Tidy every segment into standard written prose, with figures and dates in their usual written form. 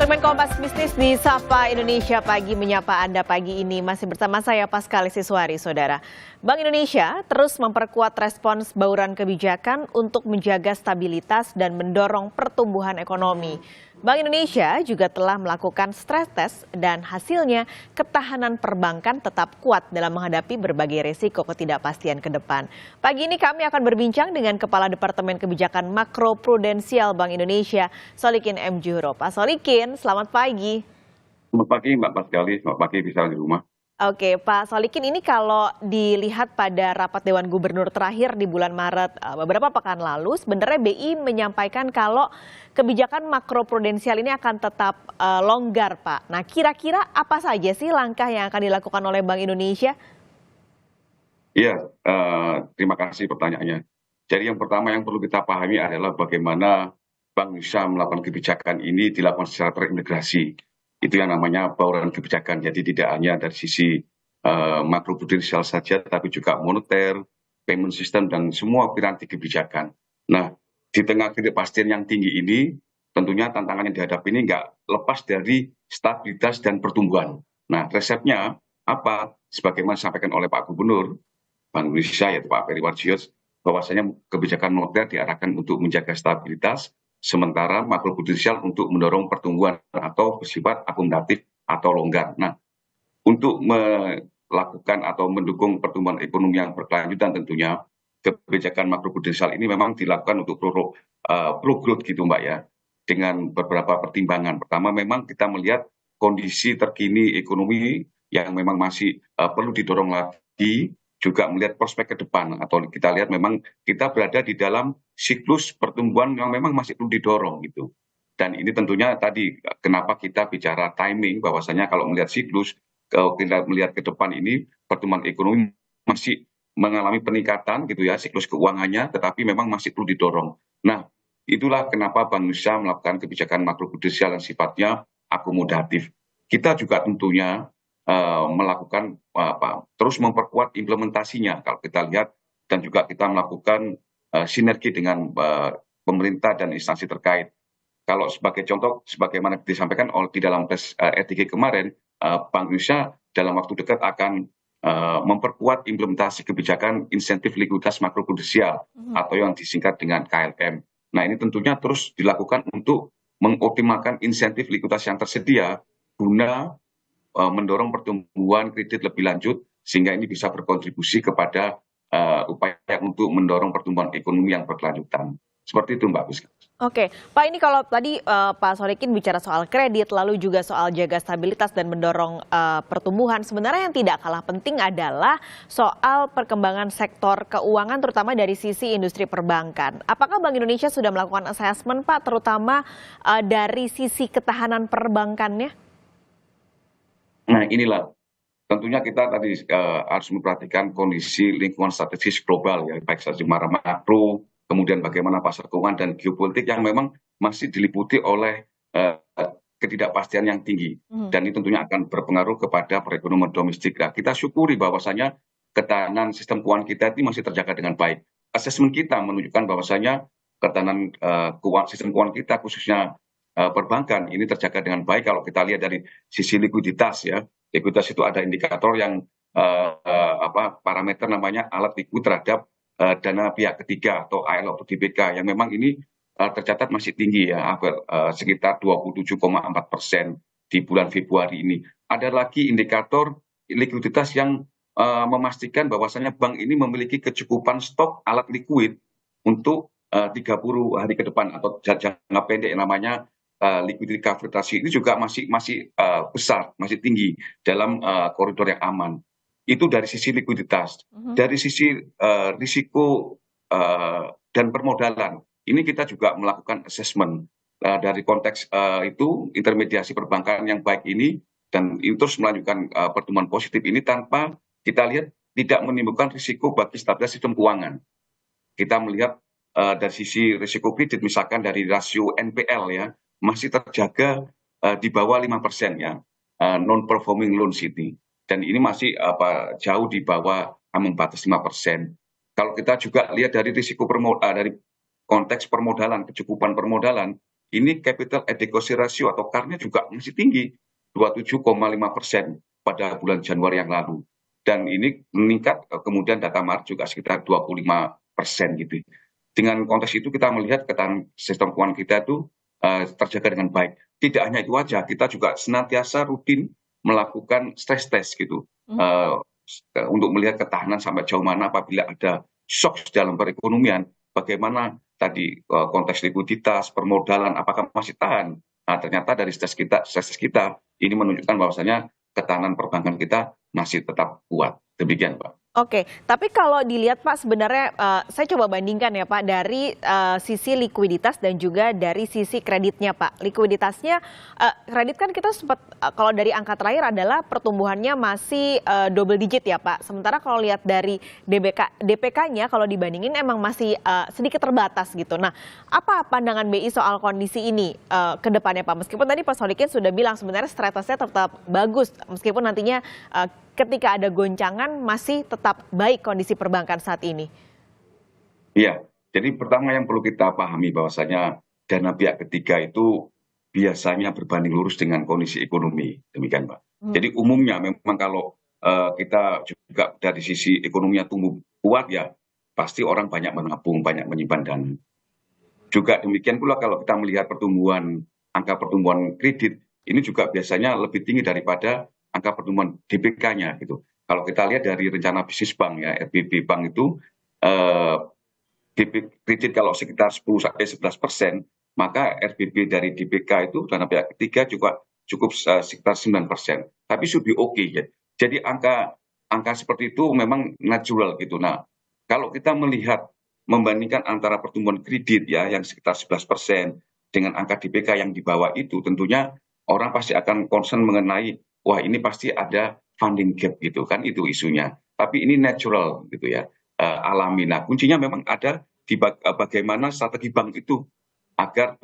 Segmen Kompas Bisnis di Sapa Indonesia Pagi menyapa Anda pagi ini. Masih bersama saya Pascal Siswari, Saudara. Bank Indonesia terus memperkuat respons bauran kebijakan untuk menjaga stabilitas dan mendorong pertumbuhan ekonomi. Bank Indonesia juga telah melakukan stres test dan hasilnya ketahanan perbankan tetap kuat dalam menghadapi berbagai risiko ketidakpastian ke depan. Pagi ini kami akan berbincang dengan Kepala Departemen Kebijakan Makro Prudensial Bank Indonesia, Solikin M. Juhro. Pak Solikin, selamat pagi. Selamat pagi Mbak Pascali, selamat pagi bisa di rumah. Oke, Pak Solikin, ini kalau dilihat pada rapat Dewan Gubernur terakhir di bulan Maret beberapa pekan lalu, sebenarnya BI menyampaikan kalau kebijakan makroprudensial ini akan tetap longgar, Pak. Nah, kira-kira apa saja sih langkah yang akan dilakukan oleh Bank Indonesia? Iya, terima kasih pertanyaannya. Jadi yang pertama yang perlu kita pahami adalah bagaimana Bank Indonesia melakukan kebijakan ini dilakukan secara terintegrasi. Itu yang namanya bauran kebijakan. Jadi tidak hanya dari sisi makroprudensial saja, tapi juga moneter, payment system, dan semua piranti kebijakan. Nah, di tengah ketidakpastian yang tinggi ini, tentunya tantangan yang dihadapi ini nggak lepas dari stabilitas dan pertumbuhan. Nah, resepnya apa? Sebagaimana disampaikan oleh Pak Gubernur Bank Indonesia, yaitu Pak Peri Warjio, bahwasanya kebijakan moneter diarahkan untuk menjaga stabilitas, sementara makroprudensial untuk mendorong pertumbuhan atau bersifat akomodatif atau longgar. Nah, untuk melakukan atau mendukung pertumbuhan ekonomi yang berkelanjutan tentunya, kebijakan makroprudensial ini memang dilakukan untuk pro growth gitu Mbak ya, dengan beberapa pertimbangan. Pertama memang kita melihat kondisi terkini ekonomi yang memang masih perlu didorong lagi, juga melihat prospek ke depan, atau kita lihat memang kita berada di dalam siklus pertumbuhan yang memang masih perlu didorong gitu. Dan ini tentunya tadi kenapa kita bicara timing, bahwasanya kalau melihat siklus, kalau kita melihat ke depan ini pertumbuhan ekonomi masih mengalami peningkatan gitu ya, siklus keuangannya, tetapi memang masih perlu didorong. Nah, itulah kenapa Bank Indonesia melakukan kebijakan makroprudensial yang sifatnya akomodatif. Kita juga tentunya melakukan terus memperkuat implementasinya kalau kita lihat, dan juga kita melakukan sinergi dengan pemerintah dan instansi terkait. Kalau sebagai contoh, sebagaimana disampaikan di dalam tes EDG kemarin, Bank Indonesia dalam waktu dekat akan memperkuat implementasi kebijakan insentif likuiditas makroprudensial atau yang disingkat dengan KLM. Nah, ini tentunya terus dilakukan untuk mengoptimalkan insentif likuiditas yang tersedia guna mendorong pertumbuhan kredit lebih lanjut, sehingga ini bisa berkontribusi kepada upaya untuk mendorong pertumbuhan ekonomi yang berkelanjutan. Seperti itu Mbak Rizka. Oke, Pak, ini kalau tadi Pak Solikin bicara soal kredit, lalu juga soal jaga stabilitas dan mendorong pertumbuhan, sebenarnya yang tidak kalah penting adalah soal perkembangan sektor keuangan, terutama dari sisi industri perbankan. Apakah Bank Indonesia sudah melakukan assessment, Pak, terutama dari sisi ketahanan perbankannya? Nah, inilah tentunya kita tadi harus memperhatikan kondisi lingkungan strategis global ya, baik secara makro, kemudian bagaimana pasar keuangan dan geopolitik yang memang masih diliputi oleh ketidakpastian yang tinggi. Dan ini tentunya akan berpengaruh kepada perekonomian domestik. Nah, kita syukuri bahwasanya ketahanan sistem keuangan kita ini masih terjaga dengan baik. Asesmen kita menunjukkan bahwasanya ketahanan sistem keuangan kita, khususnya perbankan, ini terjaga dengan baik. Kalau kita lihat dari sisi likuiditas ya, likuiditas itu ada indikator yang parameter namanya alat likuid terhadap dana pihak ketiga atau AL atau DPK, yang memang ini tercatat masih tinggi ya, sekitar 27,4% di bulan Februari ini. Ada lagi indikator likuiditas yang memastikan bahwasannya bank ini memiliki kecukupan stok alat likuid untuk 30 hari ke depan atau jangka pendek, yang namanya liquidity coverage ratio ini juga masih besar, masih tinggi dalam koridor yang aman. Itu dari sisi likuiditas. Dari sisi risiko dan permodalan, ini kita juga melakukan assessment dari konteks itu intermediasi perbankan yang baik ini, dan itu terus melanjutkan pertumbuhan positif ini tanpa kita lihat tidak menimbulkan risiko bagi stabilitas sistem keuangan. Kita melihat dari sisi risiko kredit, misalkan dari rasio NPL ya, masih terjaga di bawah 5% ya, non-performing loan ini. Dan ini masih jauh di bawah ambang batas 5%. Kalau kita juga lihat dari risiko dari konteks permodalan, kecukupan permodalan, ini capital adequacy ratio atau CAR-nya juga masih tinggi, 27,5% pada bulan Januari yang lalu. Dan ini meningkat, kemudian data Maret juga sekitar 25% gitu. Dengan konteks itu kita melihat ketahanan sistem keuangan kita itu terjaga dengan baik. Tidak hanya itu aja, kita juga senantiasa rutin melakukan stress test gitu. Untuk melihat ketahanan sampai jauh mana apabila ada shock dalam perekonomian, bagaimana tadi konteks likuiditas, permodalan, apakah masih tahan. Nah, ternyata dari stress test kita ini menunjukkan bahwasanya ketahanan perbankan kita masih tetap kuat. Demikian, Pak. Oke, tapi kalau dilihat Pak sebenarnya saya coba bandingkan ya Pak dari sisi likuiditas dan juga dari sisi kreditnya Pak. Likuiditasnya, kredit kan kita sempat kalau dari angka terakhir adalah pertumbuhannya masih double digit ya Pak. Sementara kalau lihat dari DPK-nya kalau dibandingin emang masih sedikit terbatas gitu. Nah, apa pandangan BI soal kondisi ini ke depannya Pak? Meskipun tadi Pak Solikin sudah bilang sebenarnya stratesnya tetap bagus meskipun nantinya ketika ada goncangan masih tetap baik kondisi perbankan saat ini. Iya, jadi pertama yang perlu kita pahami bahwasanya dana pihak ketiga itu biasanya berbanding lurus dengan kondisi ekonomi, demikian Pak. Jadi umumnya memang kalau kita juga dari sisi ekonominya tumbuh kuat ya, pasti orang banyak menabung, banyak menyimpan dana. Juga demikian pula kalau kita melihat angka pertumbuhan kredit, ini juga biasanya lebih tinggi daripada angka pertumbuhan DPK-nya gitu. Kalau kita lihat dari rencana bisnis bank ya, RBB Bank itu eh, kredit kalau sekitar 10-11%, maka RBB dari DPK itu dana pihak ketiga juga cukup sekitar 9%. Tapi sudah oke ya. Jadi angka seperti itu memang natural gitu. Nah, kalau kita melihat membandingkan antara pertumbuhan kredit ya yang sekitar 11% dengan angka DPK yang di bawah itu, tentunya orang pasti akan concern mengenai wah ini pasti ada funding gap gitu kan, itu isunya. Tapi ini natural gitu ya, alami. Nah, kuncinya memang ada di bagaimana strategi bank itu agar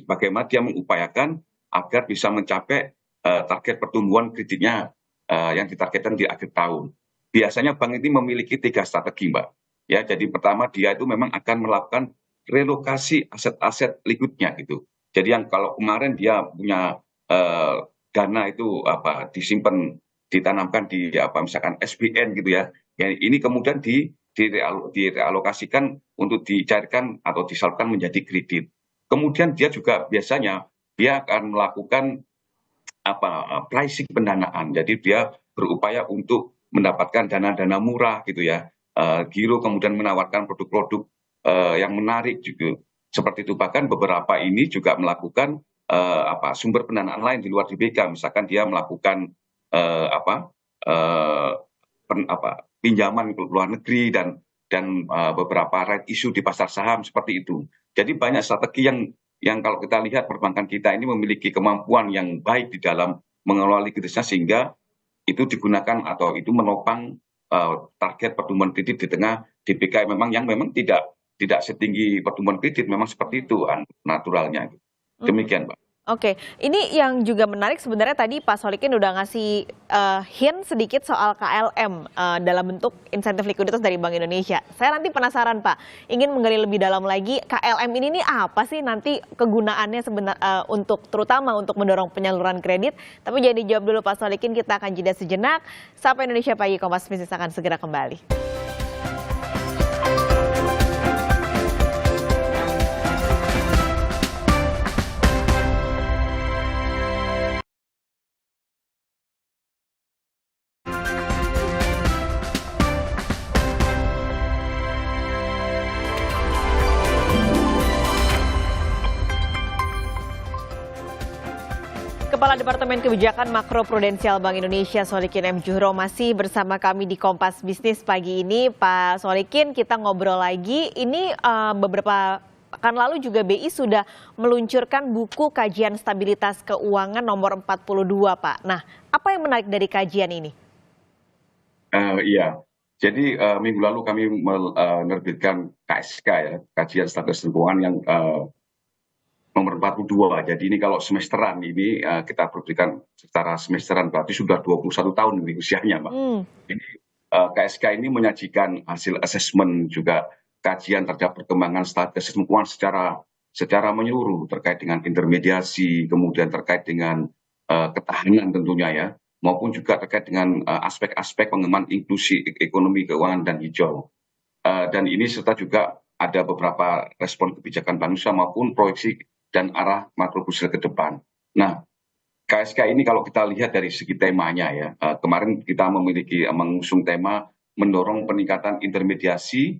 bagaimana dia mengupayakan agar bisa mencapai target pertumbuhan kreditnya yang ditargetkan di akhir tahun. Biasanya bank ini memiliki 3 strategi, Mbak. Ya, jadi pertama dia itu memang akan melakukan relokasi aset-aset liquidnya gitu. Jadi yang kalau kemarin dia punya dana itu disimpan, ditanamkan di misalkan SBN gitu ya. Ya ini kemudian direalokasikan untuk dicairkan atau disalurkan menjadi kredit. Kemudian dia juga biasanya dia akan melakukan pricing pendanaan. Jadi dia berupaya untuk mendapatkan dana-dana murah gitu ya. Giro kemudian menawarkan produk-produk yang menarik juga. Seperti itu, bahkan beberapa ini juga melakukan sumber pendanaan lain di luar DBK. Misalkan dia melakukan pinjaman ke luar negeri dan beberapa right issue di pasar saham seperti itu. Jadi banyak strategi yang kalau kita lihat perbankan kita ini memiliki kemampuan yang baik di dalam mengelola likuiditasnya sehingga itu digunakan atau itu menopang target pertumbuhan kredit di tengah DPK yang memang tidak setinggi pertumbuhan kredit, memang seperti itu naturalnya. Demikian, Pak. Oke, ini yang juga menarik sebenarnya tadi Pak Solikin udah ngasih hint sedikit soal KLM dalam bentuk insentif likuiditas dari Bank Indonesia. Saya nanti penasaran Pak, ingin menggali lebih dalam lagi KLM ini nih apa sih nanti kegunaannya terutama untuk mendorong penyaluran kredit. Tapi jangan dijawab dulu Pak Solikin, kita akan jeda sejenak. Sapa Indonesia Pagi, Kompas Bisnis akan segera kembali. Kepala Departemen Kebijakan Makro Prudensial Bank Indonesia Solikin M. Juhro masih bersama kami di Kompas Bisnis pagi ini. Pak Solikin, kita ngobrol lagi. Ini beberapa pekan lalu juga BI sudah meluncurkan buku kajian stabilitas keuangan nomor 42, Pak. Nah, apa yang menarik dari kajian ini? Iya, jadi minggu lalu kami menerbitkan KSK ya, kajian stabilitas keuangan yang nomor 42. Jadi ini kalau semesteran ini kita berikan secara semesteran, berarti sudah 21 tahun ini usianya, Mbak. Ini KSK ini menyajikan hasil asesmen juga kajian terhadap perkembangan stabilitas sistem keuangan secara menyeluruh terkait dengan intermediasi, kemudian terkait dengan ketahanan tentunya ya, maupun juga terkait dengan aspek-aspek pengembangan inklusi ekonomi keuangan dan hijau. Dan ini serta juga ada beberapa respon kebijakan Bank Indonesia maupun proyeksi dan arah makro Brussel ke depan. Nah, KSK ini kalau kita lihat dari segi temanya ya, kemarin kita mengusung tema mendorong peningkatan intermediasi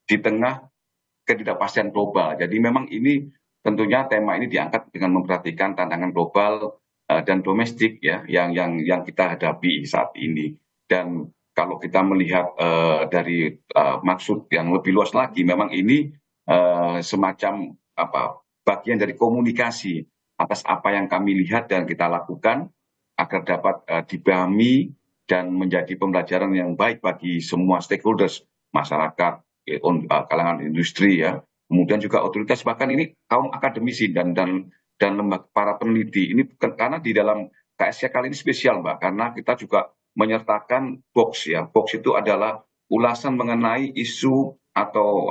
di tengah ketidakpastian global. Jadi memang ini tentunya tema ini diangkat dengan memperhatikan tantangan global dan domestik ya yang kita hadapi saat ini. Dan kalau kita melihat dari maksud yang lebih luas lagi, memang ini semacam bagian dari komunikasi atas apa yang kami lihat dan kita lakukan agar dapat dipahami dan menjadi pembelajaran yang baik bagi semua stakeholders, masyarakat, kalangan industri ya, kemudian juga otoritas, bahkan ini kaum akademisi dan lembaga para peneliti. Ini karena di dalam KSK kali ini spesial Mbak, karena kita juga menyertakan box ya. Box itu adalah ulasan mengenai isu atau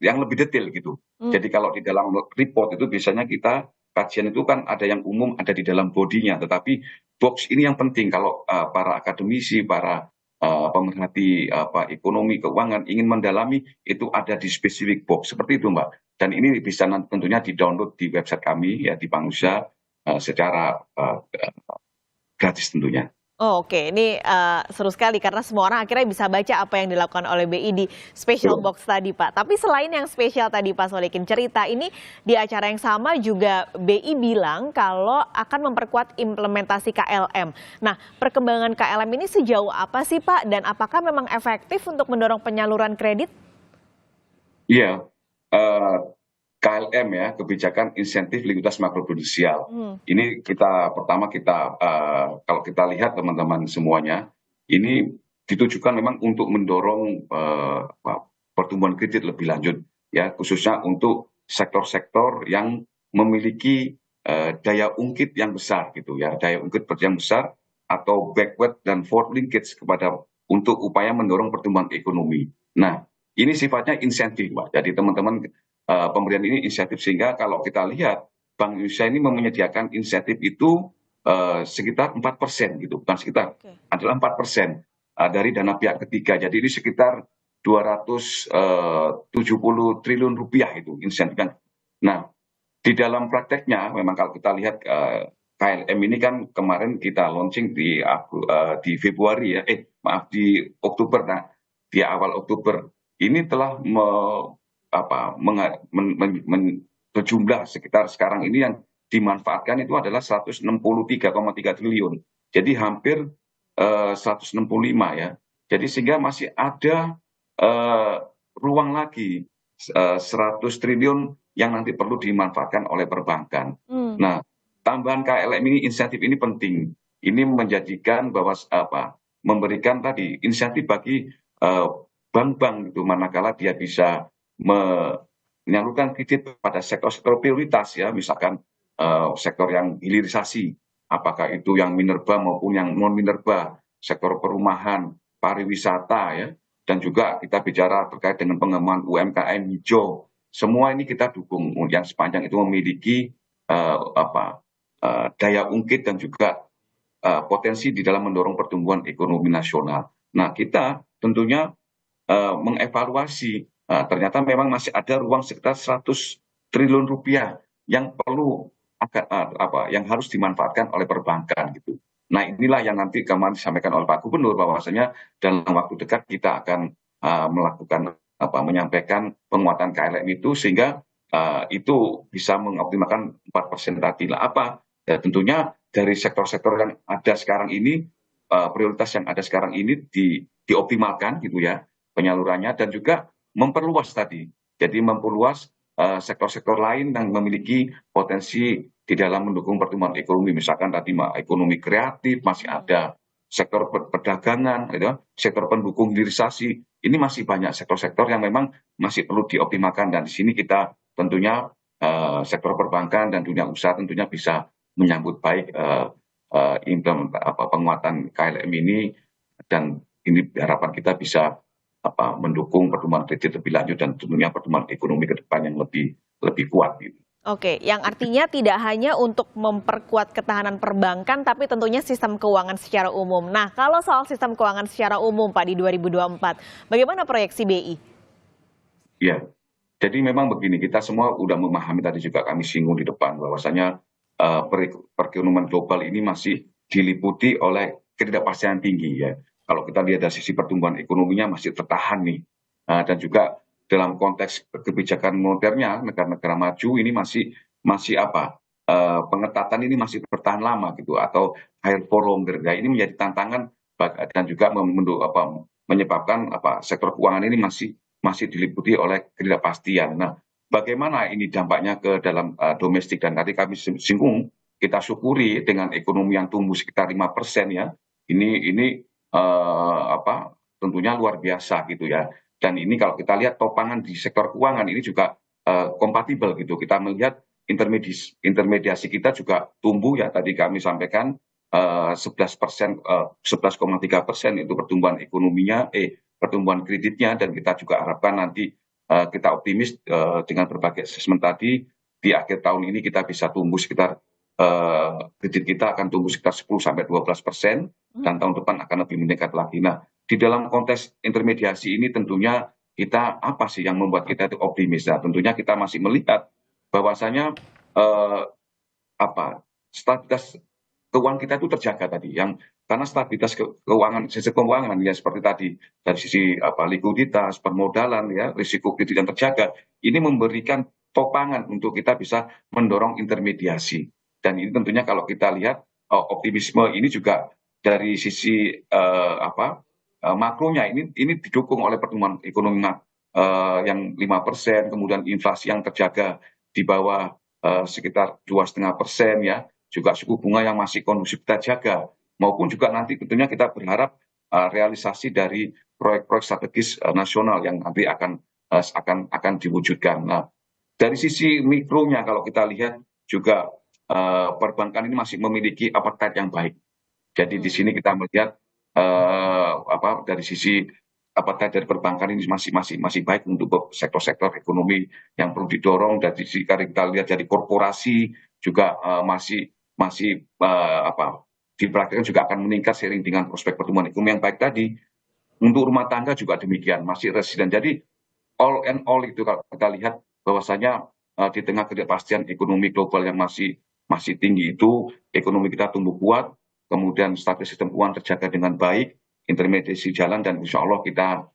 yang lebih detail gitu. Jadi kalau di dalam report itu biasanya kita kajian itu kan ada yang umum, ada di dalam bodinya, tetapi box ini yang penting kalau para akademisi, para pemerhati ekonomi keuangan ingin mendalami, itu ada di specific box seperti itu Mbak. Dan ini bisa tentunya di-download di website kami ya di Bank Indonesia secara gratis tentunya. Oh, oke, ini seru sekali karena semua orang akhirnya bisa baca apa yang dilakukan oleh BI di special box tadi Pak. Tapi selain yang spesial tadi Pak Solikin cerita, ini di acara yang sama juga BI bilang kalau akan memperkuat implementasi KLM. Nah, perkembangan KLM ini sejauh apa sih Pak? Dan apakah memang efektif untuk mendorong penyaluran kredit? Iya, KLM ya, kebijakan insentif likuiditas makroprudensial. Ini pertama kita kalau kita lihat teman-teman semuanya, ini ditujukan memang untuk mendorong pertumbuhan kredit lebih lanjut ya, khususnya untuk sektor-sektor yang memiliki daya ungkit yang besar gitu ya, daya ungkit yang besar atau backward dan forward linkage untuk upaya mendorong pertumbuhan ekonomi. Nah, ini sifatnya insentif, Pak. Jadi teman-teman pemberian ini insentif, sehingga kalau kita lihat Bank Indonesia ini menyediakan insentif itu sekitar 4% gitu, bukan sekitar, adalah 4% dari dana pihak ketiga. Jadi ini sekitar 270 triliun rupiah itu insentifnya. Nah, di dalam prakteknya memang kalau kita lihat KLM ini kan kemarin kita launching di Februari ya, di Oktober. Nah, di awal Oktober ini telah berjumlah sekitar sekarang ini yang dimanfaatkan itu adalah 163,3 triliun. Jadi hampir 165 ya. Jadi sehingga masih ada ruang lagi 100 triliun yang nanti perlu dimanfaatkan oleh perbankan. Nah, tambahan KLM ini, insentif ini penting. Ini menjadikan bahwa memberikan tadi insentif bagi bank-bank itu, manakala dia bisa menyalurkan kredit pada sektor-sektor prioritas ya, misalkan sektor yang hilirisasi, apakah itu yang minerba maupun yang non minerba, sektor perumahan, pariwisata ya, dan juga kita bicara terkait dengan pengembangan UMKM hijau. Semua ini kita dukung yang sepanjang itu memiliki daya ungkit dan juga potensi di dalam mendorong pertumbuhan ekonomi nasional. Nah, kita tentunya mengevaluasi ternyata memang masih ada ruang sekitar 100 triliun rupiah yang perlu yang harus dimanfaatkan oleh perbankan gitu. Nah, inilah yang nanti kemarin disampaikan oleh Pak Gubernur, bahwasanya dalam waktu dekat kita akan melakukan menyampaikan penguatan KLM itu, sehingga itu bisa mengoptimalkan 4% tadi lah. Ya, tentunya dari sektor-sektor yang ada sekarang ini, prioritas yang ada sekarang ini dioptimalkan gitu ya penyalurannya, dan juga memperluas tadi. Jadi memperluas sektor-sektor lain yang memiliki potensi di dalam mendukung pertumbuhan ekonomi. Misalkan tadi ekonomi kreatif, masih ada sektor perdagangan, gitu, sektor pendukung hilirisasi. Ini masih banyak sektor-sektor yang memang masih perlu dioptimalkan, dan di sini kita tentunya sektor perbankan dan dunia usaha tentunya bisa menyambut baik penguatan KLM ini, dan ini harapan kita bisa mendukung pertumbuhan kredit lebih lanjut dan tentunya pertumbuhan ekonomi ke depan yang lebih kuat gitu. Oke, yang artinya tidak hanya untuk memperkuat ketahanan perbankan, tapi tentunya sistem keuangan secara umum. Nah, kalau soal sistem keuangan secara umum, Pak, di 2024, bagaimana proyeksi BI? Ya, jadi memang begini, kita semua udah memahami tadi juga kami singgung di depan bahwasanya perekonomian global ini masih diliputi oleh ketidakpastian tinggi ya. Kalau kita lihat dari sisi pertumbuhan ekonominya masih tertahan nih. Dan juga dalam konteks kebijakan moneternya negara-negara maju ini masih apa? Pengetatan ini masih bertahan lama gitu atau higher for longer. Ya, ini menjadi tantangan dan juga menyebabkan sektor keuangan ini masih diliputi oleh ketidakpastian. Nah, bagaimana ini dampaknya ke dalam domestik dan tadi kami singgung, kita syukuri dengan ekonomi yang tumbuh sekitar 5% ya. Ini tentunya luar biasa gitu ya. Dan ini kalau kita lihat topangan di sektor keuangan ini juga kompatibel gitu. Kita melihat intermediasi kita juga tumbuh ya. Tadi kami sampaikan 11%, 11,3% itu pertumbuhan ekonominya, pertumbuhan kreditnya, dan kita juga harapkan nanti kita optimis dengan berbagai asesmen tadi di akhir tahun ini kita bisa tumbuh sekitar kredit kita akan tumbuh sekitar 10-12% dan tahun depan akan lebih meningkat lagi. Nah, di dalam konteks intermediasi ini tentunya kita apa sih yang membuat kita itu optimis? Nah, tentunya kita masih melihat bahwasanya stabilitas keuangan kita itu terjaga tadi, karena stabilitas keuangan, sisi keuangan ya seperti tadi dari sisi likuiditas, permodalan ya, risiko kredit yang terjaga, ini memberikan topangan untuk kita bisa mendorong intermediasi. Dan ini tentunya kalau kita lihat optimisme ini juga dari sisi makronya ini didukung oleh pertumbuhan ekonomi yang 5%, kemudian inflasi yang terjaga di bawah sekitar 2,5% ya, juga suku bunga yang masih kondusif kita jaga, maupun juga nanti tentunya kita berharap realisasi dari proyek-proyek strategis nasional yang nanti akan diwujudkan. Nah, dari sisi mikronya kalau kita lihat juga perbankan ini masih memiliki appetite yang baik. Jadi di sini kita melihat dari sisi appetite dari perbankan ini masih baik untuk sektor-sektor ekonomi yang perlu didorong. Dari sisi kita lihat dari korporasi juga masih diperkirakan juga akan meningkat seiring dengan prospek pertumbuhan ekonomi yang baik tadi. Untuk rumah tangga juga demikian, masih resilient. Jadi all and all itu kalau kita lihat bahwasanya di tengah ketidakpastian ekonomi global yang masih tinggi itu, ekonomi kita tumbuh kuat, kemudian stabilitas sistem keuangan terjaga dengan baik, intermediasi jalan, dan insya Allah kita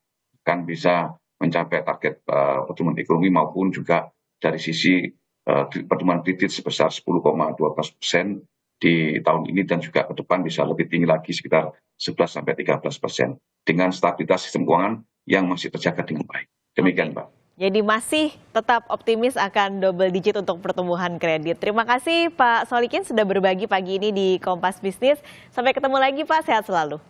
akan bisa mencapai target pertumbuhan ekonomi maupun juga dari sisi pertumbuhan kredit sebesar 10,12% di tahun ini, dan juga ke depan bisa lebih tinggi lagi sekitar 11-13% dengan stabilitas sistem keuangan yang masih terjaga dengan baik. Demikian, Pak. Jadi masih tetap optimis akan double digit untuk pertumbuhan kredit. Terima kasih Pak Solikin sudah berbagi pagi ini di Kompas Bisnis. Sampai ketemu lagi Pak, sehat selalu.